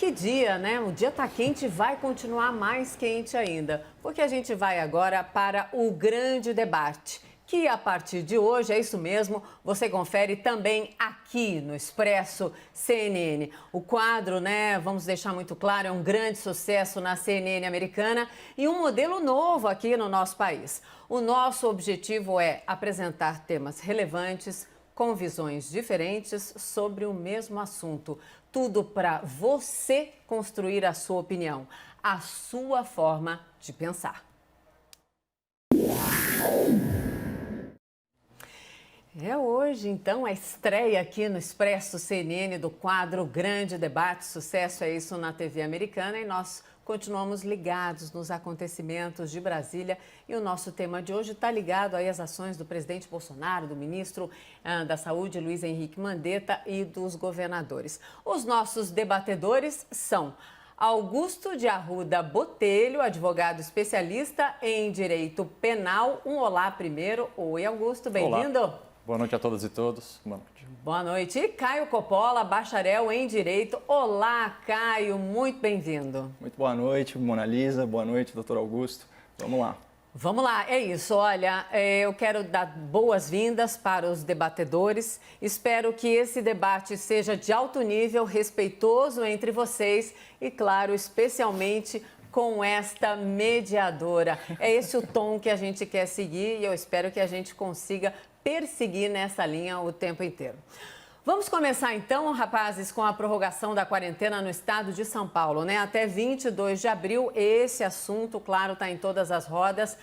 Que dia, né? O dia tá quente e vai continuar mais quente ainda, porque a gente vai agora para o grande debate, que a partir de hoje, é isso mesmo, você confere também aqui no Expresso CNN. O quadro, né, vamos deixar muito claro, é um grande sucesso na CNN americana e um modelo novo aqui no nosso país. O nosso objetivo é apresentar temas relevantes, com visões diferentes sobre o mesmo assunto. Tudo para você construir a sua opinião, a sua forma de pensar. É hoje, então, a estreia aqui no Expresso CNN do quadro Grande Debate. Sucesso é isso na TV americana e nós continuamos ligados nos acontecimentos de Brasília. E o nosso tema de hoje está ligado aí às ações do presidente Bolsonaro, do ministro da Saúde, Luiz Henrique Mandetta, e dos governadores. Os nossos debatedores são Augusto de Arruda Botelho, advogado especialista em direito penal. Um olá primeiro. Oi, Augusto, bem-vindo. Boa noite a todas e todos. Boa noite. Boa noite. E Caio Coppola, bacharel em Direito. Olá, Caio, muito bem-vindo. Muito boa noite, Mona Lisa. Boa noite, doutor Augusto. Vamos lá. Vamos lá, é isso. Olha, eu quero dar boas-vindas para os debatedores. Espero que esse debate seja de alto nível, respeitoso entre vocês e, claro, especialmente com esta mediadora. É esse o tom que a gente quer seguir e eu espero que a gente consiga perseguir nessa linha o tempo inteiro. Vamos começar então, rapazes, com a prorrogação da quarentena no estado de São Paulo, né? Até 22 de abril, esse assunto, claro, está em todas as rodas.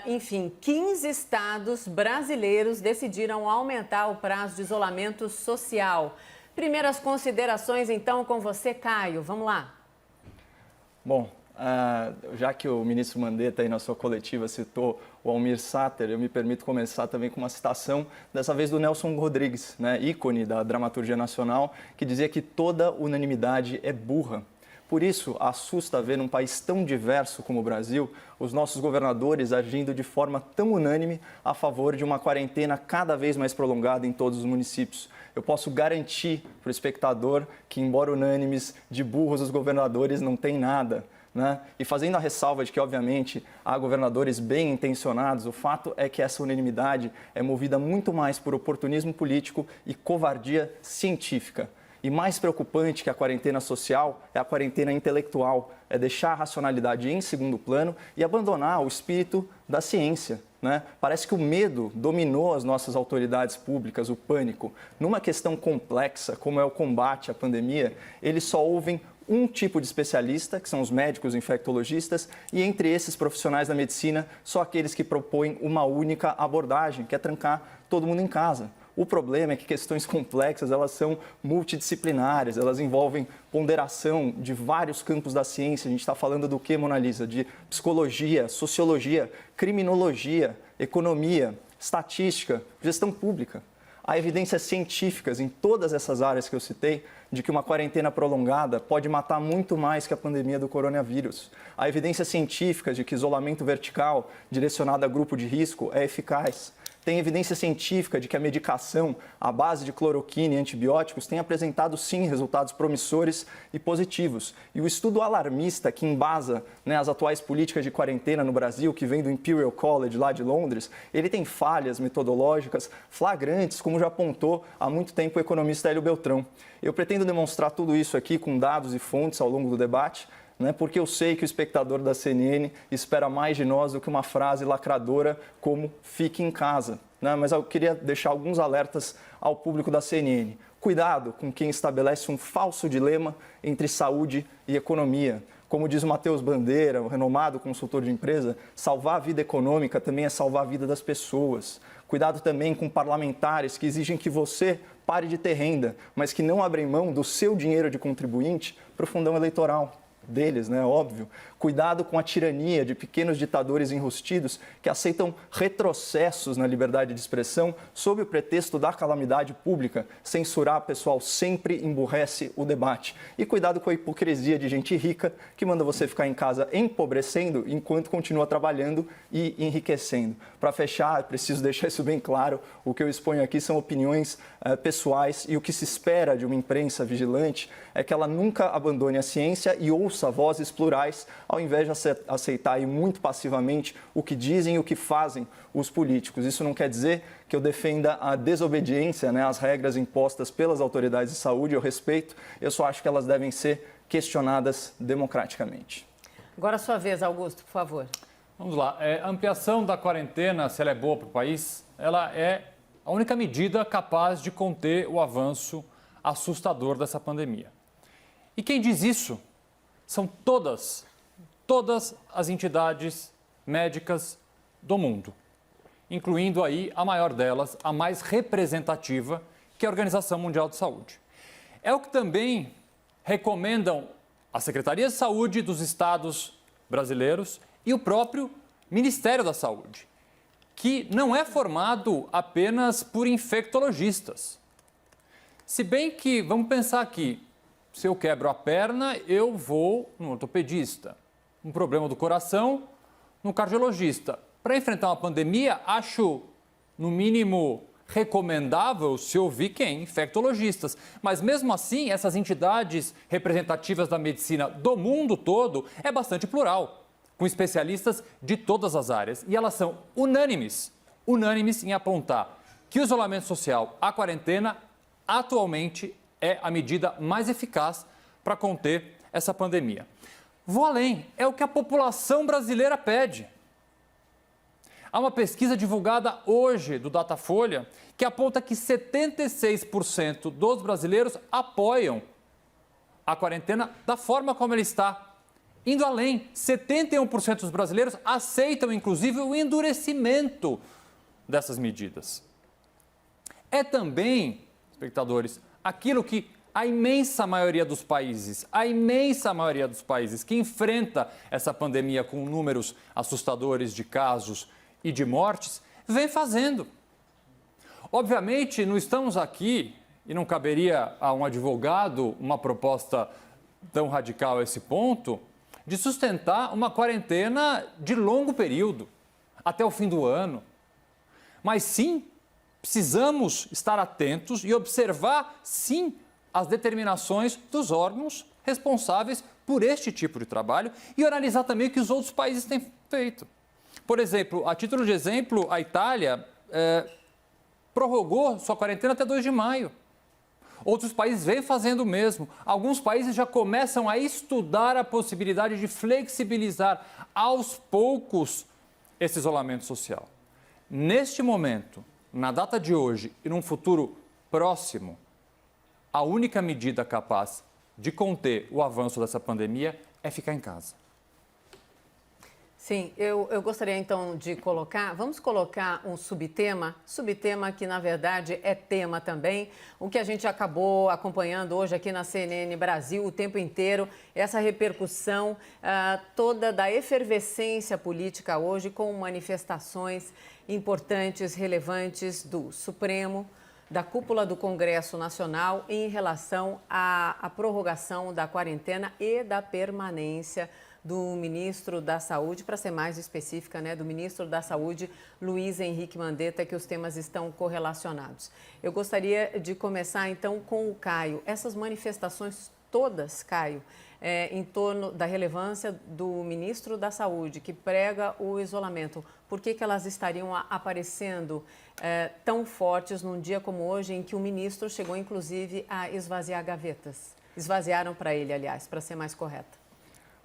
Enfim, 15 estados brasileiros decidiram aumentar o prazo de isolamento social. Primeiras considerações, então, com você, Caio. Vamos lá. Bom, já que o ministro Mandetta aí na sua coletiva citou o Almir Sater, eu me permito começar também com uma citação, dessa vez do Nelson Rodrigues, né, ícone da dramaturgia nacional, que dizia que toda unanimidade é burra. Por isso, assusta ver num país tão diverso como o Brasil, os nossos governadores agindo de forma tão unânime a favor de uma quarentena cada vez mais prolongada em todos os municípios. Eu posso garantir para o espectador que, embora unânimes, de burros os governadores não têm nada. Né? E fazendo a ressalva de que, obviamente, há governadores bem intencionados, o fato é que essa unanimidade é movida muito mais por oportunismo político e covardia científica. E mais preocupante que a quarentena social é a quarentena intelectual, é deixar a racionalidade em segundo plano e abandonar o espírito da ciência. Né? Parece que o medo dominou as nossas autoridades públicas, o pânico. Numa questão complexa, como é o combate à pandemia, eles só ouvem um tipo de especialista, que são os médicos infectologistas, e entre esses profissionais da medicina, só aqueles que propõem uma única abordagem, que é trancar todo mundo em casa. O problema é que questões complexas, elas são multidisciplinares, elas envolvem ponderação de vários campos da ciência. A gente está falando do que, Mona Lisa? De psicologia, sociologia, criminologia, economia, estatística, gestão pública. Há evidências científicas em todas essas áreas que eu citei de que uma quarentena prolongada pode matar muito mais que a pandemia do coronavírus. Há evidências científicas de que isolamento vertical direcionado a grupo de risco é eficaz. Tem evidência científica de que a medicação à base de cloroquina e antibióticos tem apresentado, sim, resultados promissores e positivos. E o estudo alarmista que embasa, né, as atuais políticas de quarentena no Brasil, que vem do Imperial College lá de Londres, ele tem falhas metodológicas flagrantes, como já apontou há muito tempo o economista Hélio Beltrão. Eu pretendo demonstrar tudo isso aqui com dados e fontes ao longo do debate, né, porque eu sei que o espectador da CNN espera mais de nós do que uma frase lacradora como "fique em casa". Né? Mas eu queria deixar alguns alertas ao público da CNN. Cuidado com quem estabelece um falso dilema entre saúde e economia. Como diz o Matheus Bandeira, o renomado consultor de empresa, salvar a vida econômica também é salvar a vida das pessoas. Cuidado também com parlamentares que exigem que você pare de ter renda, mas que não abrem mão do seu dinheiro de contribuinte para o fundão eleitoral. deles, né, óbvio. Cuidado com a tirania de pequenos ditadores enrustidos que aceitam retrocessos na liberdade de expressão sob o pretexto da calamidade pública. Censurar, pessoal, sempre emburrece o debate. E cuidado com a hipocrisia de gente rica que manda você ficar em casa empobrecendo enquanto continua trabalhando e enriquecendo. Para fechar, preciso deixar isso bem claro, o que eu exponho aqui são opiniões pessoais e o que se espera de uma imprensa vigilante é que ela nunca abandone a ciência e ouça vozes plurais, ao invés de aceitar muito passivamente o que dizem e o que fazem os políticos. Isso não quer dizer que eu defenda a desobediência, né, às regras impostas pelas autoridades de saúde, eu respeito, eu só acho que elas devem ser questionadas democraticamente. Agora a sua vez, Augusto, por favor. Vamos lá. A ampliação da quarentena, se ela é boa para o país, ela é a única medida capaz de conter o avanço assustador dessa pandemia. E quem diz isso são todas as entidades médicas do mundo, incluindo aí a maior delas, a mais representativa, que é a Organização Mundial de Saúde. É o que também recomendam a Secretaria de Saúde dos estados brasileiros e o próprio Ministério da Saúde, que não é formado apenas por infectologistas. Se bem que, vamos pensar aqui, se eu quebro a perna, eu vou no ortopedista. Um problema do coração, no cardiologista. Para enfrentar uma pandemia, acho, no mínimo, recomendável se ouvir quem? Infectologistas. Mas mesmo assim, essas entidades representativas da medicina do mundo todo é bastante plural, com especialistas de todas as áreas. E elas são unânimes em apontar que o isolamento social, a quarentena, atualmente é a medida mais eficaz para conter essa pandemia. Vou além, é o que a população brasileira pede. Há uma pesquisa divulgada hoje do Datafolha que aponta que 76% dos brasileiros apoiam a quarentena da forma como ela está. Indo além, 71% dos brasileiros aceitam, inclusive, o endurecimento dessas medidas. É também, espectadores, aquilo que a imensa maioria dos países que enfrenta essa pandemia com números assustadores de casos e de mortes, vem fazendo. Obviamente, não estamos aqui, e não caberia a um advogado uma proposta tão radical a esse ponto, de sustentar uma quarentena de longo período, até o fim do ano. Mas sim, precisamos estar atentos e observar, sim, as determinações dos órgãos responsáveis por este tipo de trabalho e analisar também o que os outros países têm feito. Por exemplo, a título de exemplo, a Itália prorrogou sua quarentena até 2 de maio. Outros países vêm fazendo o mesmo. Alguns países já começam a estudar a possibilidade de flexibilizar aos poucos esse isolamento social. Neste momento, na data de hoje e num futuro próximo, a única medida capaz de conter o avanço dessa pandemia é ficar em casa. Sim, eu gostaria então de vamos colocar um subtema que na verdade é tema também, o que a gente acabou acompanhando hoje aqui na CNN Brasil o tempo inteiro, essa repercussão toda da efervescência política hoje com manifestações importantes, relevantes do Supremo, da cúpula do Congresso Nacional em relação à prorrogação da quarentena e da permanência do ministro da Saúde, para ser mais específica, né, do ministro da Saúde, Luiz Henrique Mandetta, que os temas estão correlacionados. Eu gostaria de começar, então, com o Caio. Essas manifestações todas, Caio, em torno da relevância do ministro da Saúde, que prega o isolamento, por que elas estariam aparecendo tão fortes num dia como hoje, em que o ministro chegou, inclusive, a esvaziar gavetas? Esvaziaram para ele, aliás, para ser mais correta.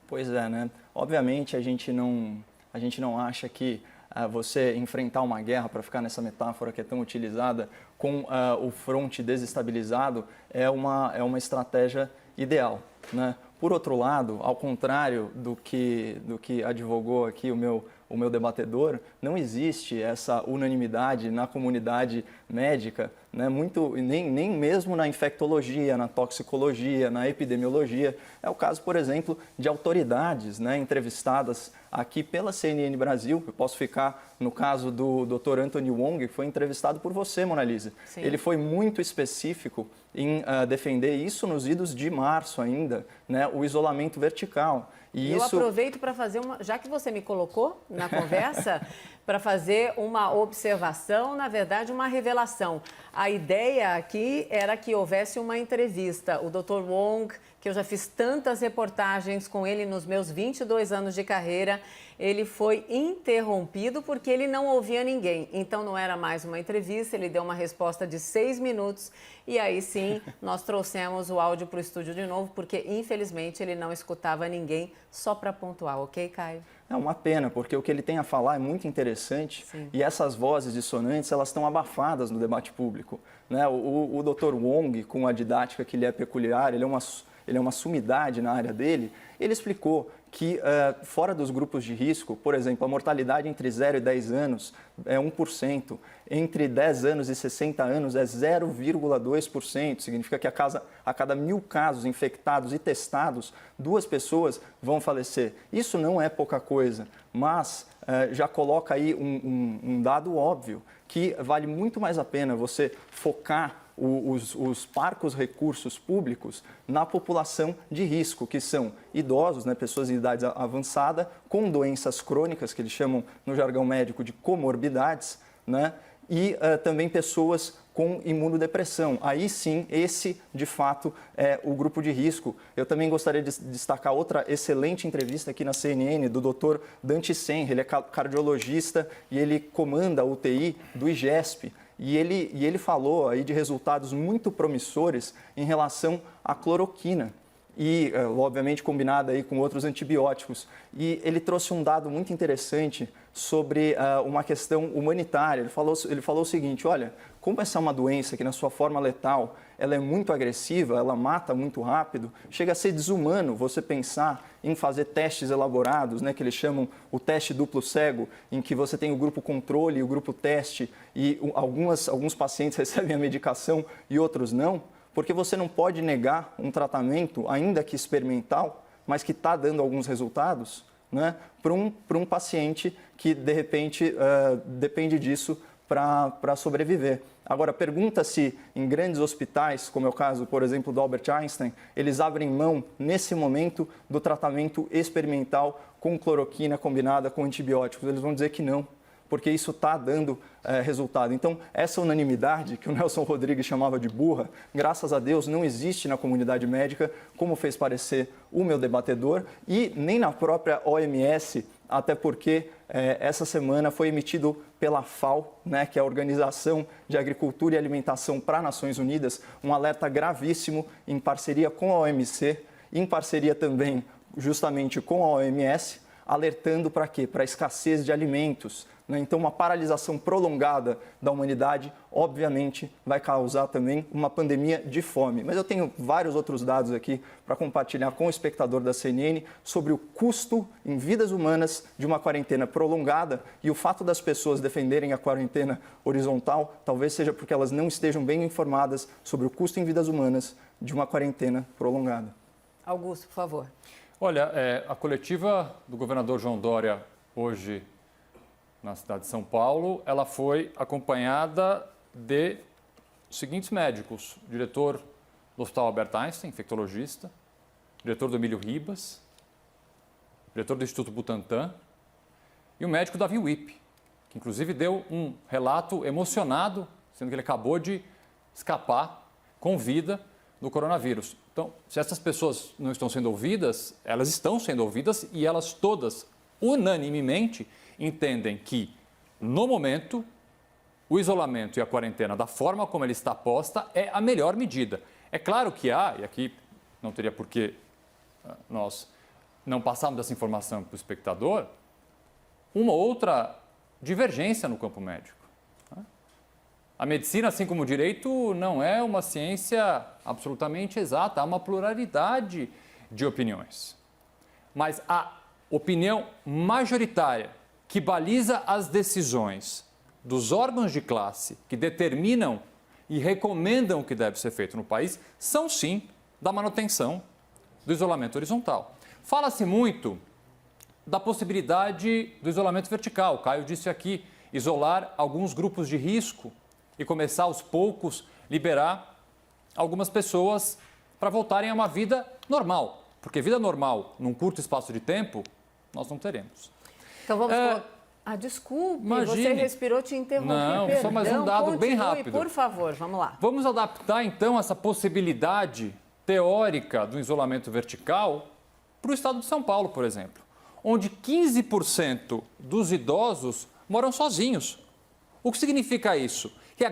Pois é, né? Obviamente a gente não acha que você enfrentar uma guerra, para ficar nessa metáfora que é tão utilizada, com o fronte desestabilizado é uma estratégia ideal, né? Por outro lado, ao contrário do que advogou aqui o meu o meu debatedor, não existe essa unanimidade na comunidade médica, né? Nem mesmo na infectologia, na toxicologia, na epidemiologia. É o caso, por exemplo, de autoridades, né, entrevistadas aqui pela CNN Brasil. Eu posso ficar no caso do Dr. Anthony Wong, que foi entrevistado por você, Mona Lisa. Sim. Ele foi muito específico em defender isso nos idos de março ainda, né, o isolamento vertical. E eu isso... aproveito para fazer já que você me colocou na conversa, para fazer uma observação, na verdade, uma revelação. A ideia aqui era que houvesse uma entrevista. O Dr. Wong, que eu já fiz tantas reportagens com ele nos meus 22 anos de carreira, ele foi interrompido porque ele não ouvia ninguém. Então, não era mais uma entrevista, ele deu uma resposta de 6 minutos e aí sim, nós trouxemos o áudio para o estúdio de novo, porque infelizmente ele não escutava ninguém, só para pontuar, ok, Caio? É uma pena, porque o que ele tem a falar é muito interessante. Sim. E essas vozes dissonantes, elas estão abafadas no debate público, né? O Dr. Wong, com a didática que lhe é peculiar, ele é uma sumidade na área dele, ele explicou que fora dos grupos de risco, por exemplo, a mortalidade entre 0 e 10 anos é 1%, entre 10 anos e 60 anos é 0,2%, significa que a cada 1.000 casos infectados e testados, 2 pessoas vão falecer. Isso não é pouca coisa, mas já coloca aí um dado óbvio, que vale muito mais a pena você focar os parcos recursos públicos na população de risco, que são idosos, né, pessoas em idade avançada, com doenças crônicas, que eles chamam no jargão médico de comorbidades, né, e também pessoas com imunodepressão. Aí sim, esse de fato é o grupo de risco. Eu também gostaria de destacar outra excelente entrevista aqui na CNN do Dr. Dante Senra. Ele é cardiologista e ele comanda a UTI do IGESP. E ele falou aí de resultados muito promissores em relação à cloroquina e, obviamente, combinada aí com outros antibióticos. E ele trouxe um dado muito interessante sobre uma questão humanitária. Ele falou o seguinte, olha, como essa é uma doença que na sua forma letal ela é muito agressiva, ela mata muito rápido, chega a ser desumano você pensar em fazer testes elaborados, né, que eles chamam o teste duplo cego, em que você tem o grupo controle e o grupo teste e alguns pacientes recebem a medicação e outros não, porque você não pode negar um tratamento, ainda que experimental, mas que está dando alguns resultados, né, para um paciente que, de repente, depende disso para sobreviver. Agora, pergunta-se em grandes hospitais, como é o caso, por exemplo, do Albert Einstein, eles abrem mão, nesse momento, do tratamento experimental com cloroquina combinada com antibióticos. Eles vão dizer que não, porque isso está dando resultado. Então, essa unanimidade, que o Nelson Rodrigues chamava de burra, graças a Deus não existe na comunidade médica, como fez parecer o meu debatedor, e nem na própria OMS, até porque essa semana foi emitido pela FAO, né, que é a Organização de Agricultura e Alimentação para Nações Unidas, um alerta gravíssimo em parceria com a OMC, em parceria também justamente com a OMS, alertando para quê? Para a escassez de alimentos. Né? Então, uma paralisação prolongada da humanidade, obviamente, vai causar também uma pandemia de fome. Mas eu tenho vários outros dados aqui para compartilhar com o espectador da CNN sobre o custo em vidas humanas de uma quarentena prolongada e o fato das pessoas defenderem a quarentena horizontal, talvez seja porque elas não estejam bem informadas sobre o custo em vidas humanas de uma quarentena prolongada. Augusto, por favor. Olha, a coletiva do governador João Dória hoje na cidade de São Paulo, ela foi acompanhada de seguintes médicos: o diretor do Hospital Albert Einstein, infectologista, diretor do Emílio Ribas, diretor do Instituto Butantan e o médico Davi Wipp, que inclusive deu um relato emocionado, sendo que ele acabou de escapar com vida do coronavírus. Então, se essas pessoas não estão sendo ouvidas, elas estão sendo ouvidas e elas todas, unanimemente, entendem que, no momento, o isolamento e a quarentena, da forma como ele está posta, é a melhor medida. É claro que há, e aqui não teria por que nós não passarmos essa informação para o espectador, uma outra divergência no campo médico. A medicina, assim como o direito, não é uma ciência absolutamente exata, há uma pluralidade de opiniões. Mas a opinião majoritária que baliza as decisões dos órgãos de classe que determinam e recomendam o que deve ser feito no país são, sim, da manutenção do isolamento horizontal. Fala-se muito da possibilidade do isolamento vertical. O Caio disse aqui, isolar alguns grupos de risco e começar aos poucos liberar algumas pessoas para voltarem a uma vida normal. Porque vida normal, num curto espaço de tempo, nós não teremos. Então vamos desculpe, imagine. Você respirou, te interrompi. Não, perdão, só mais um dado continue, bem rápido. Por favor, vamos lá. Vamos adaptar, então, essa possibilidade teórica do isolamento vertical para o estado de São Paulo, por exemplo, onde 15% dos idosos moram sozinhos. O que significa isso? Que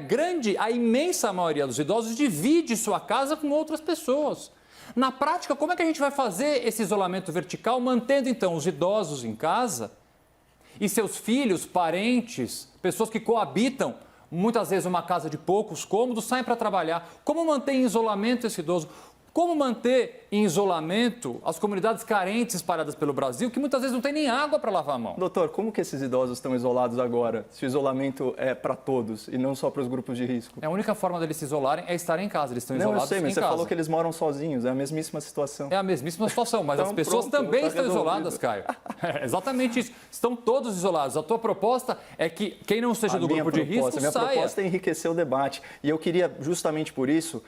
a imensa maioria dos idosos divide sua casa com outras pessoas. Na prática, como é que a gente vai fazer esse isolamento vertical, mantendo então os idosos em casa e seus filhos, parentes, pessoas que coabitam, muitas vezes uma casa de poucos cômodos, saem para trabalhar? Como manter em isolamento esse idoso? Como manter em isolamento as comunidades carentes espalhadas pelo Brasil, que muitas vezes não tem nem água para lavar a mão? Doutor, como que esses idosos estão isolados agora, se o isolamento é para todos e não só para os grupos de risco? A única forma deles se isolarem é estarem em casa, eles estão isolados em casa. Não, eu sei, mas você falou que eles moram sozinhos, é a mesmíssima situação. É a mesmíssima situação, mas então, as pessoas pronto, também tá estão resolvido. isoladas, Caio. É exatamente isso. Estão todos isolados. A tua proposta é que quem não seja do grupo de risco minha saia. proposta é enriquecer o debate. E eu queria, justamente por isso,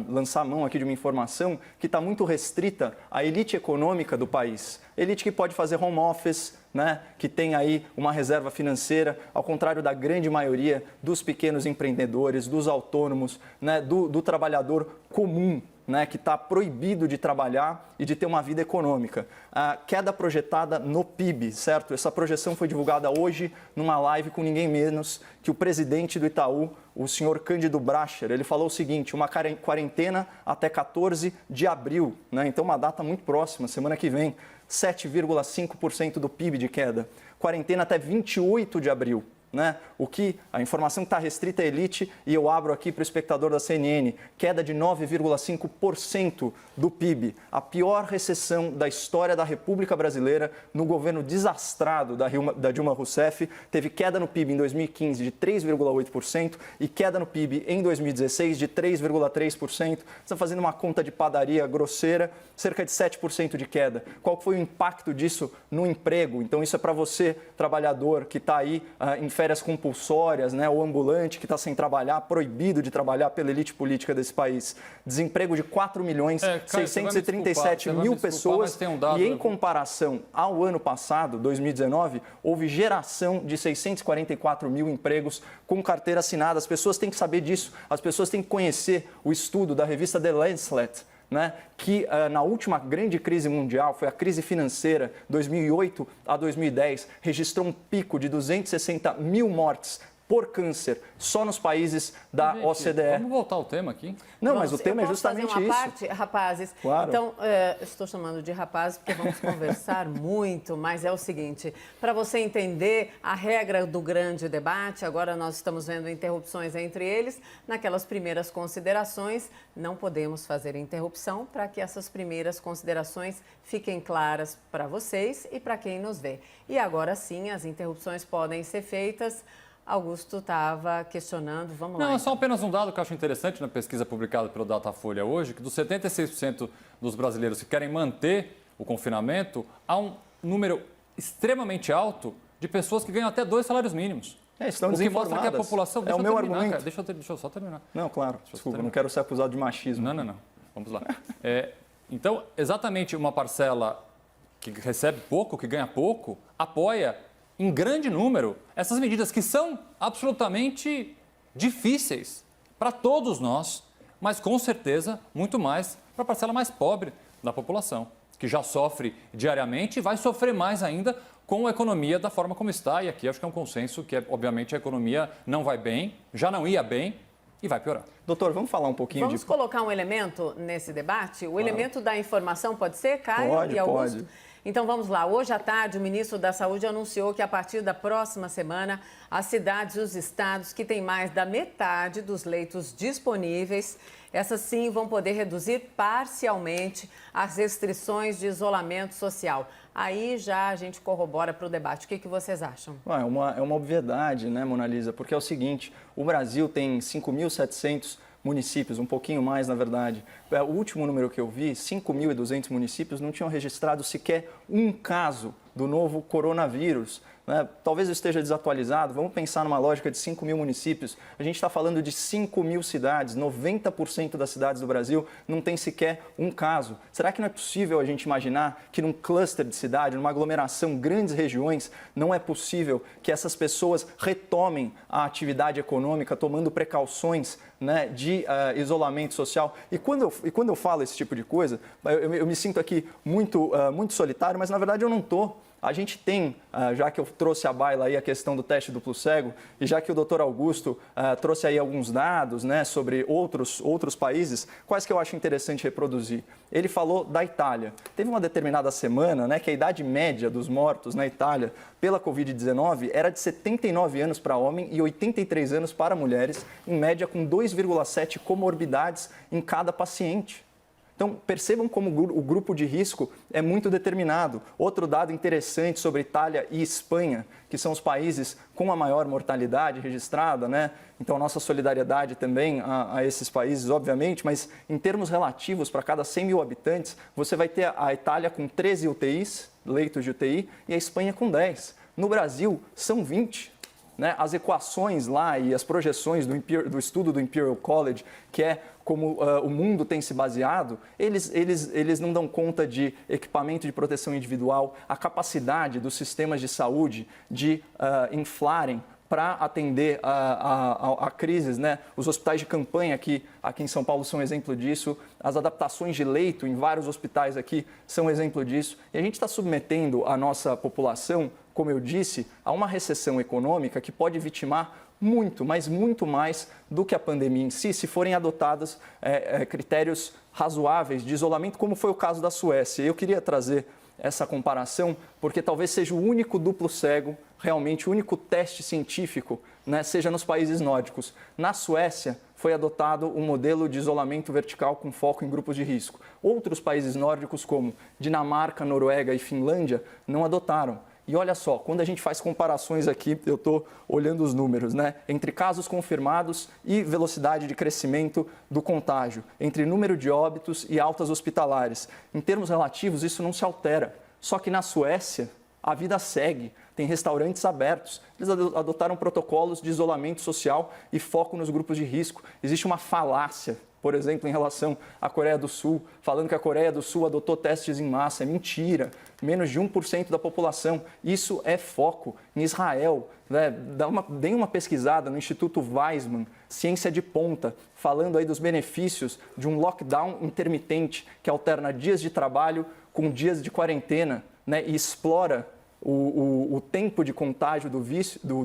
lançar mão aqui de uma informação que está muito restrita à elite econômica do país. Elite que pode fazer home office, né? Que tem aí uma reserva financeira, ao contrário da grande maioria dos pequenos empreendedores, dos autônomos, né? do trabalhador comum, né, que está proibido de trabalhar e de ter uma vida econômica. A queda projetada no PIB, certo? Essa projeção foi divulgada hoje numa live com ninguém menos que o presidente do Itaú, o senhor Cândido Bracher. Ele falou o seguinte, uma quarentena até 14 de abril, né? Então uma data muito próxima, semana que vem, 7,5% do PIB de queda. Quarentena até 28 de abril. Né? A informação que está restrita à elite, e eu abro aqui para o espectador da CNN, queda de 9,5% do PIB, a pior recessão da história da República Brasileira. No governo desastrado da Dilma Rousseff, teve queda no PIB em 2015 de 3,8% e queda no PIB em 2016 de 3,3%. Você está fazendo uma conta de padaria grosseira, cerca de 7% de queda. Qual foi o impacto disso no emprego? Então isso é para você, trabalhador, que está aí em férias compulsórias, né, ou ambulante que está sem trabalhar, proibido de trabalhar pela elite política desse país. Desemprego de 4.637.000 pessoas e em comparação ao ano passado, 2019, houve geração de 644.000 empregos com carteira assinada. As pessoas têm que saber disso, as pessoas têm que conhecer o estudo da revista The Lancet, né, que na última grande crise mundial, foi a crise financeira, 2008 a 2010, registrou um pico de 260.000 mortes por câncer, só nos países da OCDE. Vamos voltar ao tema aqui? Não, mas o tema é justamente fazer uma isso. Parte, rapazes, claro. Então, estou chamando de rapazes porque vamos conversar muito, mas é o seguinte, para você entender a regra do grande debate, agora nós estamos vendo interrupções entre eles, naquelas primeiras considerações, não podemos fazer interrupção para que essas primeiras considerações fiquem claras para vocês e para quem nos vê. E agora sim, as interrupções podem ser feitas. Augusto estava questionando, vamos lá. Não, é só apenas um dado que eu acho interessante na pesquisa publicada pelo Datafolha hoje, que dos 76% dos brasileiros que querem manter o confinamento, há um número extremamente alto de pessoas que ganham até 2 salários mínimos. Estão o que mostra que a população... É o meu argumento. Cara, deixa eu só terminar. Não, claro, desculpa, não quero ser acusado de machismo. Não. Vamos lá. Então, exatamente uma parcela que recebe pouco, que ganha pouco, apoia em grande número essas medidas que são absolutamente difíceis para todos nós, mas com certeza muito mais para a parcela mais pobre da população, que já sofre diariamente e vai sofrer mais ainda com a economia da forma como está. E aqui acho que é um consenso que, obviamente, a economia não vai bem, já não ia bem e vai piorar. Doutor, vamos falar um pouquinho Vamos colocar um elemento nesse debate? O elemento da informação pode ser, Caio e Augusto? Pode. Então vamos lá. Hoje à tarde, o ministro da Saúde anunciou que a partir da próxima semana, as cidades e os estados que têm mais da metade dos leitos disponíveis Essas sim vão poder reduzir parcialmente as restrições de isolamento social. Aí já a gente corrobora para o debate. O que vocês acham? É uma obviedade, né, Mona Lisa? Porque é o seguinte, o Brasil tem 5.700 municípios, um pouquinho mais, na verdade. O último número que eu vi, 5.200 municípios não tinham registrado sequer um caso do novo coronavírus. Talvez eu esteja desatualizado, vamos pensar numa lógica de 5.000 municípios. A gente está falando de 5.000 cidades, 90% das cidades do Brasil não tem sequer um caso. Será que não é possível a gente imaginar que num cluster de cidade, numa aglomeração, grandes regiões, não é possível que essas pessoas retomem a atividade econômica, tomando precauções, né, de isolamento social? E quando eu falo esse tipo de coisa, eu me sinto aqui muito solitário, mas na verdade eu não estou. A gente tem, já que eu trouxe à baila aí a questão do teste duplo cego, e já que o doutor Augusto trouxe aí alguns dados, né, sobre outros países, quais que eu acho interessante reproduzir? Ele falou da Itália. Teve uma determinada semana, né, que a idade média dos mortos na Itália pela Covid-19 era de 79 anos para homem e 83 anos para mulheres, em média com 2,7 comorbidades em cada paciente. Então, percebam como o grupo de risco é muito determinado. Outro dado interessante sobre Itália e Espanha, que são os países com a maior mortalidade registrada, né? Então, nossa solidariedade também a esses países, obviamente, mas em termos relativos, para cada 100 mil habitantes, você vai ter a Itália com 13 UTIs, leitos de UTI, e a Espanha com 10. No Brasil, são 20. Né? As equações lá e as projeções do estudo do Imperial College, que é como o mundo tem se baseado, eles não dão conta de equipamento de proteção individual, a capacidade dos sistemas de saúde de inflarem para atender a crises, né? Os hospitais de campanha aqui em São Paulo são exemplo disso, as adaptações de leito em vários hospitais aqui são exemplo disso. E a gente está submetendo a nossa população, como eu disse, a uma recessão econômica que pode vitimar muito, mas muito mais do que a pandemia em si, se forem adotados critérios razoáveis de isolamento, como foi o caso da Suécia. Eu queria trazer essa comparação, porque talvez seja o único duplo cego, realmente o único teste científico, né, seja nos países nórdicos. Na Suécia, foi adotado um modelo de isolamento vertical com foco em grupos de risco. Outros países nórdicos, como Dinamarca, Noruega e Finlândia, não adotaram. E olha só, quando a gente faz comparações aqui, eu estou olhando os números, né? Entre casos confirmados e velocidade de crescimento do contágio, entre número de óbitos e altas hospitalares. Em termos relativos, isso não se altera. Só que na Suécia, a vida segue, tem restaurantes abertos. Eles adotaram protocolos de isolamento social e foco nos grupos de risco. Existe uma falácia, por exemplo, em relação à Coreia do Sul, falando que a Coreia do Sul adotou testes em massa. É mentira. Menos de 1% da população. Isso é foco. Em Israel, né, deem uma pesquisada no Instituto Weizmann, ciência de ponta, falando aí dos benefícios de um lockdown intermitente que alterna dias de trabalho com dias de quarentena, né, e explora o tempo de contágio do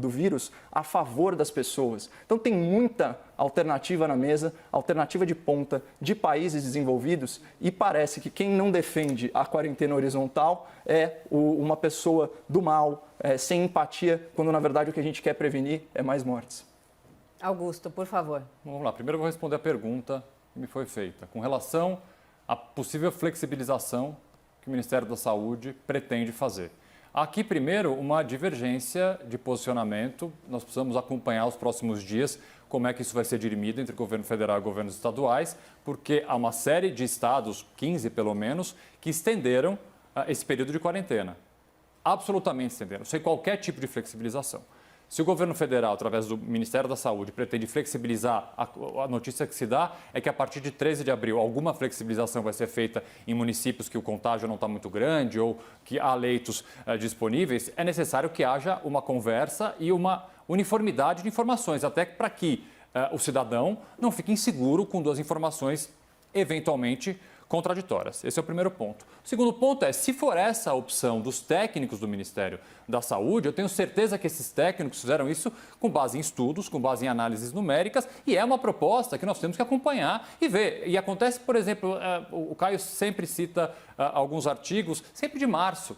vírus a favor das pessoas. Então tem muita alternativa na mesa, alternativa de ponta de países desenvolvidos, e parece que quem não defende a quarentena horizontal é uma pessoa do mal, sem empatia, quando na verdade o que a gente quer prevenir é mais mortes. Augusto, por favor. Vamos lá, primeiro eu vou responder a pergunta que me foi feita, com relação à possível flexibilização que o Ministério da Saúde pretende fazer. Aqui, primeiro, uma divergência de posicionamento. Nós precisamos acompanhar os próximos dias como é que isso vai ser dirimido entre o governo federal e governos estaduais, porque há uma série de estados, 15 pelo menos, que estenderam esse período de quarentena. Absolutamente estenderam, sem qualquer tipo de flexibilização. Se o governo federal, através do Ministério da Saúde, pretende flexibilizar, a notícia que se dá é que a partir de 13 de abril alguma flexibilização vai ser feita em municípios que o contágio não está muito grande ou que há leitos disponíveis. É necessário que haja uma conversa e uma uniformidade de informações, até para que o cidadão não fique inseguro com duas informações eventualmente contraditórias. Esse é o primeiro ponto. O segundo ponto é, se for essa a opção dos técnicos do Ministério da Saúde, eu tenho certeza que esses técnicos fizeram isso com base em estudos, com base em análises numéricas, e é uma proposta que nós temos que acompanhar e ver. E acontece, por exemplo, o Caio sempre cita alguns artigos, sempre de março.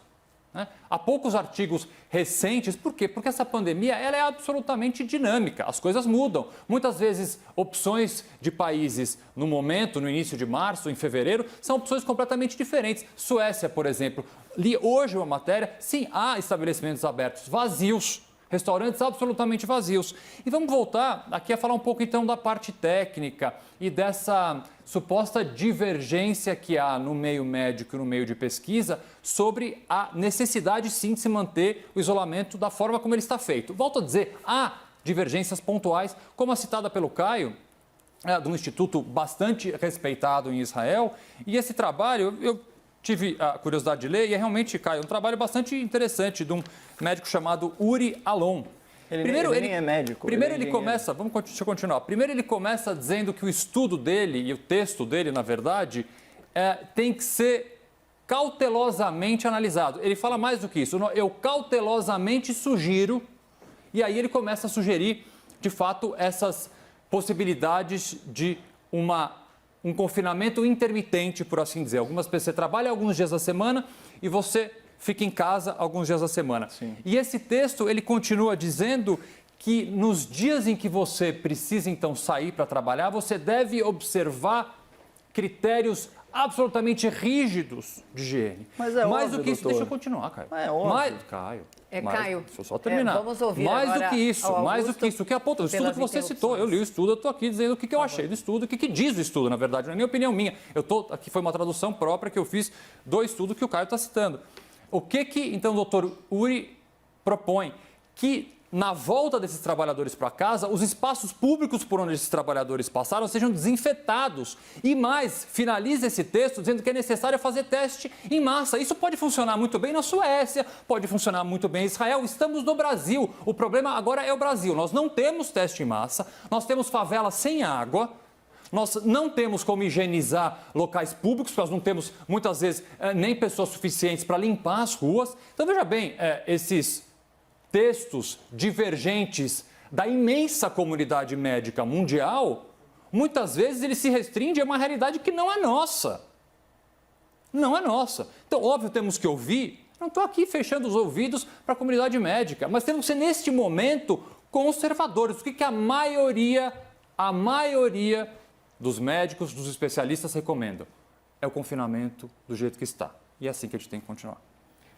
né? Há poucos artigos recentes. Por quê? Porque essa pandemia ela é absolutamente dinâmica, as coisas mudam. Muitas vezes, opções de países no momento, no início de março, em fevereiro, são opções completamente diferentes. Suécia, por exemplo, li hoje uma matéria, sim, há estabelecimentos abertos vazios, restaurantes absolutamente vazios. E vamos voltar aqui a falar um pouco então da parte técnica e dessa suposta divergência que há no meio médico e no meio de pesquisa sobre a necessidade sim de se manter o isolamento da forma como ele está feito. Volto a dizer, há divergências pontuais, como a citada pelo Caio, de um instituto bastante respeitado em Israel, e esse trabalho eu tive a curiosidade de ler e é realmente, Caio, um trabalho bastante interessante de um médico chamado Uri Alon. Ele nem é médico. Primeiro ele começa, deixa eu continuar. Primeiro ele começa dizendo que o estudo dele e o texto dele, na verdade, tem que ser cautelosamente analisado. Ele fala mais do que isso. Eu cautelosamente sugiro, e aí ele começa a sugerir, de fato, essas possibilidades de um confinamento intermitente, por assim dizer. Algumas pessoas, você trabalha alguns dias da semana e você fica em casa alguns dias da semana. Sim. E esse texto, ele continua dizendo que nos dias em que você precisa, então, sair para trabalhar, você deve observar critérios absolutamente rígidos de higiene. Mas é mais óbvio, do que isso, doutor. deixa eu continuar, Caio. É óbvio. Caio. Caio, Deixa eu só terminar. vamos ouvir mais agora do que isso, ao mais do Augusto que isso. O que aponta, o estudo pelas que você citou, eu li o estudo, eu estou aqui dizendo o que eu achei do estudo, o que diz o estudo, na verdade, não é nem opinião minha. Aqui foi uma tradução própria que eu fiz do estudo que o Caio está citando. O que então, o doutor Uri propõe? Que na volta desses trabalhadores para casa, os espaços públicos por onde esses trabalhadores passaram sejam desinfetados. E mais, finaliza esse texto dizendo que é necessário fazer teste em massa. Isso pode funcionar muito bem na Suécia, pode funcionar muito bem em Israel. Estamos no Brasil. O problema agora é o Brasil. Nós não temos teste em massa, nós temos favelas sem água. Nós não temos como higienizar locais públicos, porque nós não temos, muitas vezes, nem pessoas suficientes para limpar as ruas. Então, veja bem, esses textos divergentes da imensa comunidade médica mundial, muitas vezes ele se restringe a uma realidade que não é nossa. Não é nossa. Então, óbvio, temos que ouvir. Não estou aqui fechando os ouvidos para a comunidade médica, mas temos que ser, neste momento, conservadores. O que a maioria dos médicos, dos especialistas recomendam? É o confinamento do jeito que está. E é assim que a gente tem que continuar.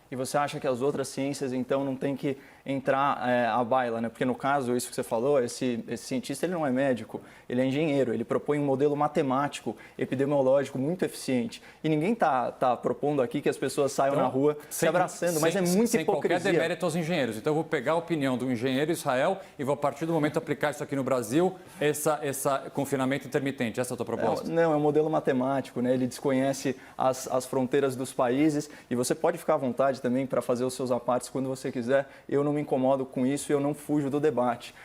E você acha que as outras ciências, então, não tem que entrar à baila, né? Porque, no caso, isso que você falou, esse cientista ele não é médico, ele é engenheiro, ele propõe um modelo matemático, epidemiológico muito eficiente. E ninguém está propondo aqui que as pessoas saiam na rua se abraçando, mas é muita hipocrisia. Sem qualquer demérito aos engenheiros. Então, eu vou pegar a opinião do engenheiro Israel e vou, a partir do momento, aplicar isso aqui no Brasil, essa confinamento intermitente. Essa é a tua proposta? Não, é um modelo matemático, né? Ele desconhece as fronteras dos países e você pode ficar à vontade também para fazer os seus apartes quando você quiser. Eu não me incomodo com isso e eu não fujo do debate.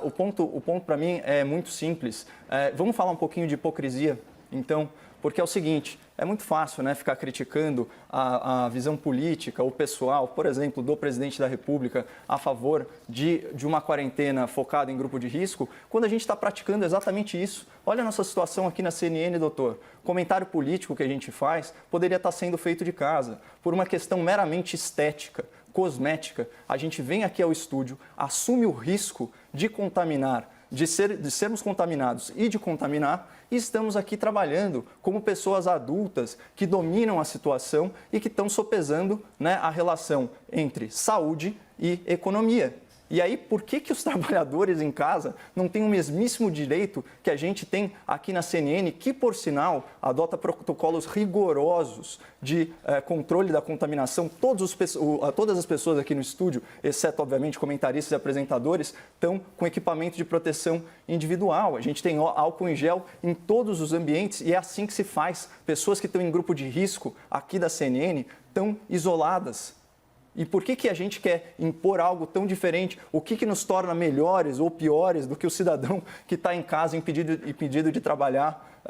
O ponto para mim é muito simples. Vamos falar um pouquinho de hipocrisia, então, porque é o seguinte, é muito fácil, né, ficar criticando a visão política ou pessoal, por exemplo, do presidente da República a favor de uma quarentena focada em grupo de risco, quando a gente está praticando exatamente isso. Olha a nossa situação aqui na CNN, doutor. O comentário político que a gente faz poderia estar sendo feito de casa, por uma questão meramente estética, cosmética. A gente vem aqui ao estúdio, assume o risco de contaminar, de sermos contaminados e de contaminar, e estamos aqui trabalhando como pessoas adultas que dominam a situação e que estão sopesando, né, a relação entre saúde e economia. E aí, por que os trabalhadores em casa não têm o mesmíssimo direito que a gente tem aqui na CNN, que, por sinal, adota protocolos rigorosos de controle da contaminação? Todas as pessoas aqui no estúdio, exceto, obviamente, comentaristas e apresentadores, estão com equipamento de proteção individual. A gente tem álcool em gel em todos os ambientes e é assim que se faz. Pessoas que estão em grupo de risco aqui da CNN estão isoladas. E por que a gente quer impor algo tão diferente? O que nos torna melhores ou piores do que o cidadão que está em casa impedido de trabalhar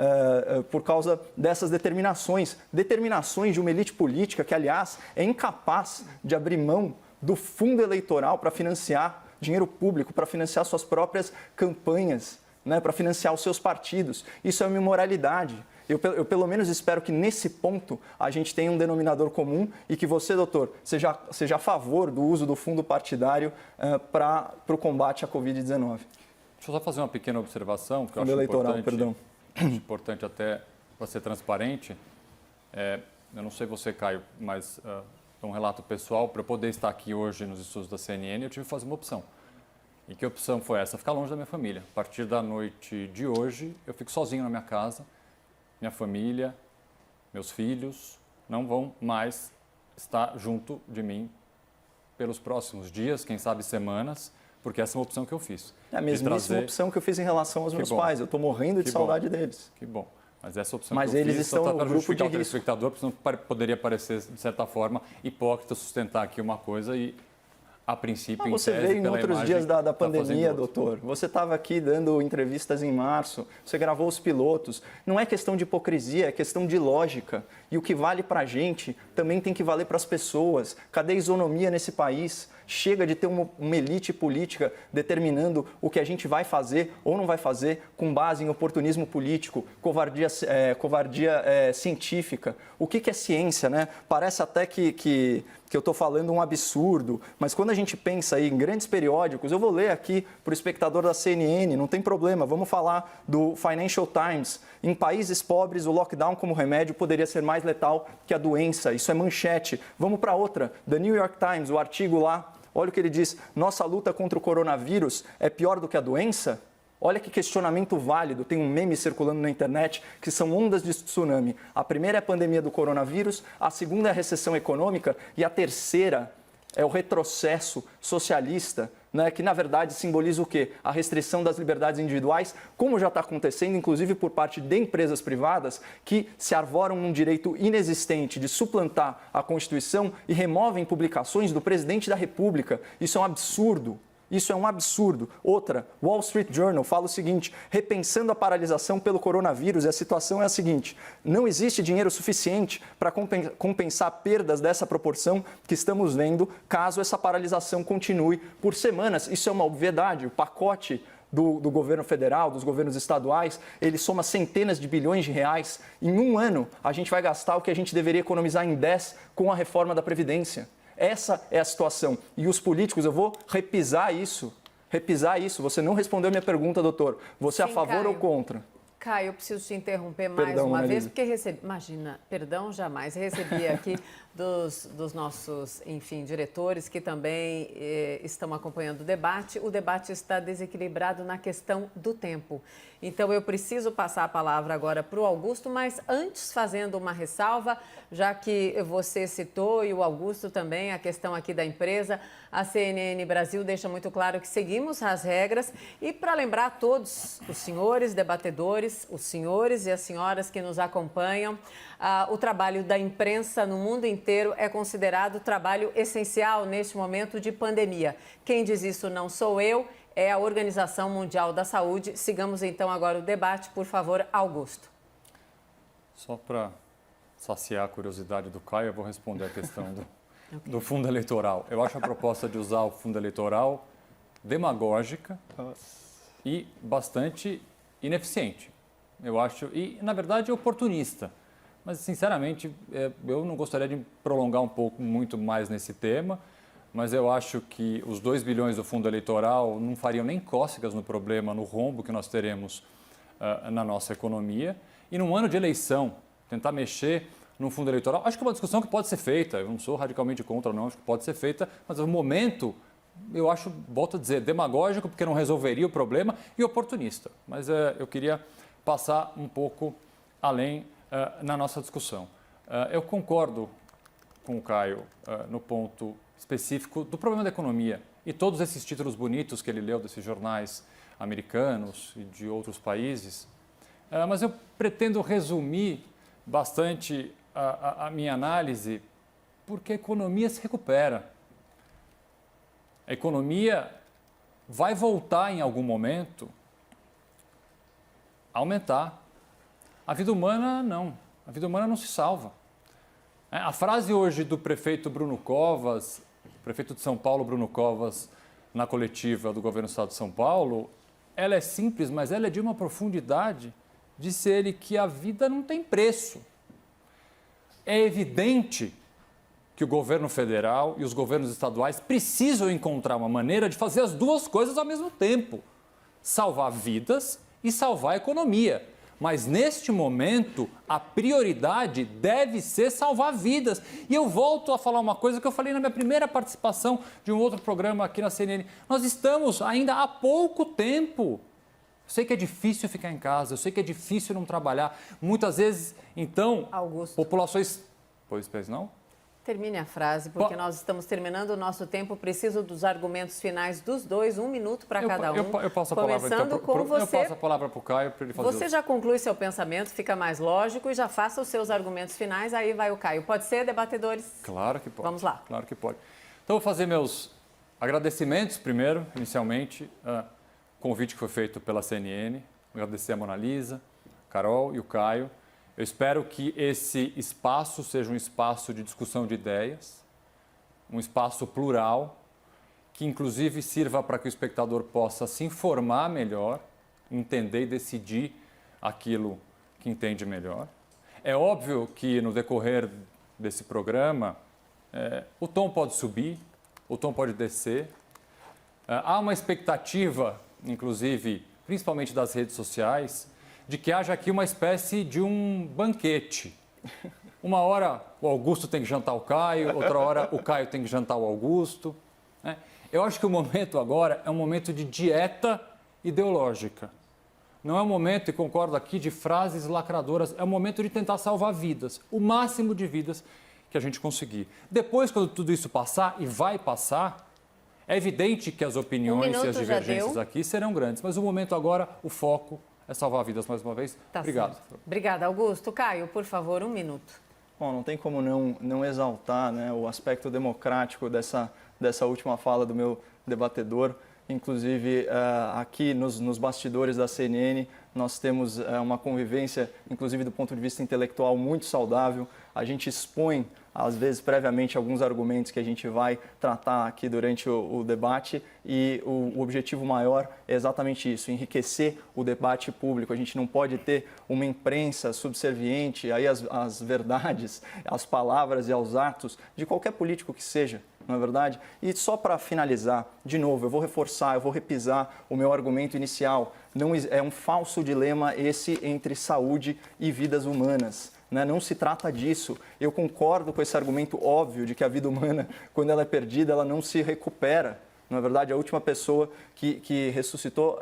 por causa dessas determinações? Determinações de uma elite política que, aliás, é incapaz de abrir mão do fundo eleitoral para financiar dinheiro público, para financiar suas próprias campanhas, né, para financiar os seus partidos. Isso é uma imoralidade. Eu pelo menos espero que nesse ponto a gente tenha um denominador comum e que você, doutor, seja a favor do uso do fundo partidário para o combate à Covid-19. Deixa eu só fazer uma pequena observação, que eu Fundo acho eleitoral, perdão. importante até para ser transparente. Eu não sei você, Caio, mas um relato pessoal, para eu poder estar aqui hoje nos estudos da CNN, eu tive que fazer uma opção. E que opção foi essa? Ficar longe da minha família. A partir da noite de hoje, eu fico sozinho na minha casa. Minha família, meus filhos não vão mais estar junto de mim pelos próximos dias, quem sabe semanas, porque essa é uma opção que eu fiz. É a mesmíssima opção que eu fiz em relação aos meus pais. Eu estou morrendo de saudade deles. Que bom. Mas essa opção que eu eles fiz, estão no grupo de risco. Telespectador, porque senão poderia parecer, de certa forma, hipócrita sustentar aqui uma coisa e, a princípio, você em tese, veio em outros dias da pandemia, doutor. Você estava aqui dando entrevistas em março, você gravou os pilotos. Não é questão de hipocrisia, é questão de lógica. E o que vale para a gente também tem que valer para as pessoas. Cadê a isonomia nesse país? Chega de ter uma elite política determinando o que a gente vai fazer ou não vai fazer com base em oportunismo político, covardia científica. O que é ciência, né? Parece até que eu estou falando um absurdo, mas quando a gente pensa aí em grandes periódicos, eu vou ler aqui para o espectador da CNN, não tem problema, vamos falar do Financial Times. Em países pobres, o lockdown como remédio poderia ser mais letal que a doença. Isso é manchete. Vamos para outra. The New York Times, o artigo lá, olha o que ele diz. Nossa luta contra o coronavírus é pior do que a doença? Olha que questionamento válido. Tem um meme circulando na internet que são ondas de tsunami. A primeira é a pandemia do coronavírus, a segunda é a recessão econômica e a terceira é o retrocesso socialista, né, que na verdade simboliza o quê? A restrição das liberdades individuais, como já está acontecendo, inclusive por parte de empresas privadas que se arvoram num direito inexistente de suplantar a Constituição e removem publicações do presidente da República. Isso é um absurdo. Isso é um absurdo. Outra, Wall Street Journal fala o seguinte, repensando a paralisação pelo coronavírus, e a situação é a seguinte, não existe dinheiro suficiente para compensar perdas dessa proporção que estamos vendo caso essa paralisação continue por semanas. Isso é uma obviedade. O pacote do governo federal, dos governos estaduais, ele soma centenas de bilhões de reais. Em um ano, a gente vai gastar o que a gente deveria economizar em 10 com a reforma da Previdência. Essa é a situação. E os políticos, eu vou repisar isso. Você não respondeu a minha pergunta, doutor. Você é a favor Caio. ou contra? Caio, eu preciso te interromper mais uma vez, porque imagina, perdão jamais, recebi aqui dos nossos, enfim, diretores que também estão acompanhando o debate. O debate está desequilibrado na questão do tempo. Então, eu preciso passar a palavra agora para o Augusto, mas antes fazendo uma ressalva, já que você citou e o Augusto também, a questão aqui da empresa, a CNN Brasil deixa muito claro que seguimos as regras e para lembrar a todos os senhores debatedores, os senhores e as senhoras que nos acompanham, o trabalho da imprensa no mundo inteiro é considerado trabalho essencial neste momento de pandemia. Quem diz isso não sou eu, é a Organização Mundial da Saúde. Sigamos então agora o debate, por favor, Augusto. Só para saciar a curiosidade do Caio, eu vou responder a questão do fundo eleitoral. Eu acho a proposta de usar o fundo eleitoral demagógica e bastante ineficiente. Eu acho, e na verdade oportunista. Mas, sinceramente, eu não gostaria de prolongar muito mais nesse tema, mas eu acho que os 2 bilhões do fundo eleitoral não fariam nem cócegas no problema, no rombo que nós teremos na nossa economia. E num ano de eleição, tentar mexer no fundo eleitoral, acho que é uma discussão que pode ser feita, eu não sou radicalmente contra, não, acho que pode ser feita, mas no momento, eu acho, volto a dizer, demagógico, porque não resolveria o problema, e oportunista. Mas eu queria passar um pouco além na nossa discussão. Eu concordo com o Caio no ponto específico do problema da economia e todos esses títulos bonitos que ele leu desses jornais americanos e de outros países, mas eu pretendo resumir bastante a minha análise porque a economia se recupera. A economia vai voltar em algum momento a aumentar. A vida humana não. A vida humana não se salva. A frase hoje do prefeito Bruno Covas, prefeito de São Paulo, Bruno Covas, na coletiva do governo do estado de São Paulo, ela é simples, mas ela é de uma profundidade disse ele que a vida não tem preço. É evidente que o governo federal e os governos estaduais precisam encontrar uma maneira de fazer as duas coisas ao mesmo tempo. Salvar vidas e salvar a economia. Mas, neste momento, a prioridade deve ser salvar vidas. E eu volto a falar uma coisa que eu falei na minha primeira participação de um outro programa aqui na CNN. Nós estamos ainda há pouco tempo. Eu sei que é difícil ficar em casa, eu sei que é difícil não trabalhar. Muitas vezes, então, Augusto. populações... Pois não? Termine a frase, porque nós estamos terminando o nosso tempo. Preciso dos argumentos finais dos dois, 1 minuto para cada um. Eu passo a palavra, Começando com você. Eu passo a palavra para o Caio para ele fazer. Você já conclui seu pensamento, fica mais lógico e já faça os seus argumentos finais, aí vai o Caio. Pode ser, debatedores? Claro que pode. Vamos lá. Claro que pode. Então, vou fazer meus agradecimentos primeiro, inicialmente, convite que foi feito pela CNN, agradecer a Mona Lisa, a Carol e o Caio. Eu espero que esse espaço seja um espaço de discussão de ideias, um espaço plural, que inclusive sirva para que o espectador possa se informar melhor, entender e decidir aquilo que entende melhor. É óbvio que no decorrer desse programa, o tom pode subir, o tom pode descer. Há uma expectativa, inclusive, principalmente das redes sociais, de que haja aqui uma espécie de um banquete. Uma hora o Augusto tem que jantar o Caio, outra hora o Caio tem que jantar o Augusto. Né? Eu acho que o momento agora é um momento de dieta ideológica. Não é um momento, e concordo aqui, de frases lacradoras, é um momento de tentar salvar vidas, o máximo de vidas que a gente conseguir. Depois, quando tudo isso passar, e vai passar, é evidente que as opiniões e as divergências aqui serão grandes. Mas o momento agora, o foco é salvar vidas mais uma vez. Tá Obrigado. Certo. Obrigada, Augusto. Caio, por favor, 1 minuto. Bom, não tem como não exaltar, né, o aspecto democrático dessa última fala do meu debatedor. Inclusive, aqui nos bastidores da CNN, nós temos uma convivência, inclusive do ponto de vista intelectual, muito saudável. A gente expõe, às vezes, previamente, alguns argumentos que a gente vai tratar aqui durante o debate e o objetivo maior é exatamente isso, enriquecer o debate público. A gente não pode ter uma imprensa subserviente aí às verdades, às palavras e aos atos de qualquer político que seja. Não é verdade? E só para finalizar, de novo, eu vou reforçar, eu vou repisar o meu argumento inicial. Não é um falso dilema esse entre saúde e vidas humanas. Né? Não se trata disso. Eu concordo com esse argumento óbvio de que a vida humana, quando ela é perdida, ela não se recupera. Na verdade, a última pessoa que ressuscitou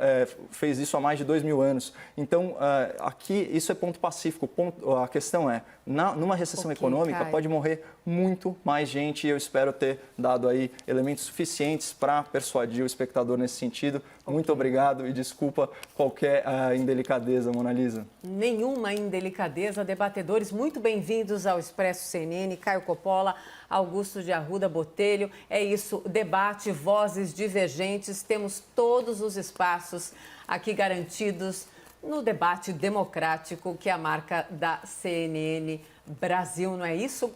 fez isso há mais de 2000 anos. Então, aqui, isso é ponto pacífico. A questão é, numa recessão econômica, Caio, pode morrer muito mais gente e eu espero ter dado aí elementos suficientes para persuadir o espectador nesse sentido. Muito obrigado e desculpa qualquer indelicadeza, Mona Lisa. Nenhuma indelicadeza. Debatedores, muito bem-vindos ao Expresso CNN. Caio Coppola, Augusto de Arruda Botelho. É isso, debate, vozes divergentes. Temos todos os espaços aqui garantidos no debate democrático, que é a marca da CNN Brasil, não é isso?